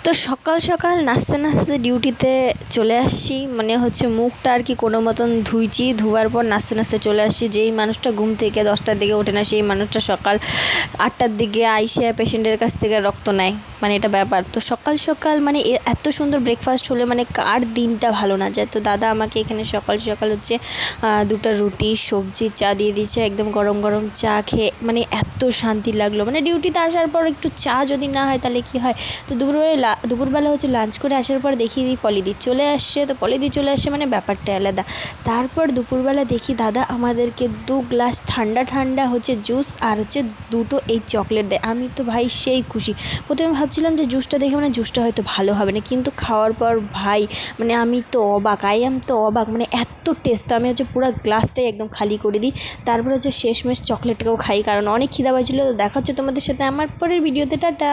তো সকাল সকাল নাচতে নাচতে ডিউটিতে চলে আসছি, মানে হচ্ছে মুখটা আর কি কোনো মতন ধুইছি, ধোয়ার পর নাচতে নাচতে চলে আসছি। যেই মানুষটা ঘুম থেকে 10টার দিকে ওঠে না, সেই মানুষটা সকাল 8টার দিকে আইসে পেশেন্টের কাছ থেকে রক্ত নেয়, মানে এটা ব্যাপার। তো সকাল সকাল মানে এত সুন্দর ব্রেকফাস্ট হলে মানে কার দিনটা ভালো না যায়। তো দাদা আমাকে এখানে সকাল সকাল হচ্ছে 2টা রুটি সবজি চা দিয়ে দিয়েছে, একদম গরম গরম চা খেয়ে মানে এত শান্তি লাগলো। মানে ডিউটিতে আসার পর একটু চা যদি না হয় তাহলে কি হয়। তো দুপুরবেলা হচ্ছে লাঞ্চ করে আসার পর দেখি পলিদি চলে আসছে। তো পলিদি চলে আসছে মানে ব্যাপারটা আলাদা। তারপর দুপুরবেলা দেখি দাদা আমাদেরকে 2 গ্লাস ঠান্ডা ঠান্ডা হচ্ছে জুস আর হচ্ছে 2টো এই চকলেট দেয়। আমি তো ভাই সেই খুশি। প্রথমে ভাবছিলাম যে জুসটা দেখে মানে জুসটা হয়তো ভালো হবে না, কিন্তু খাওয়ার পর ভাই মানে আমি তো অবাক, অবাক, মানে এত টেস্ট। তো আমি হচ্ছে পুরো গ্লাসটাই একদম খালি করে দিই। তারপর হচ্ছে শেষমেশ চকলেটটাও খাই, কারণ অনেক খিদা পাচ্ছিলো। তো দেখা হচ্ছে তোমাদের সাথে আমার পরের ভিডিওতে। টাটা।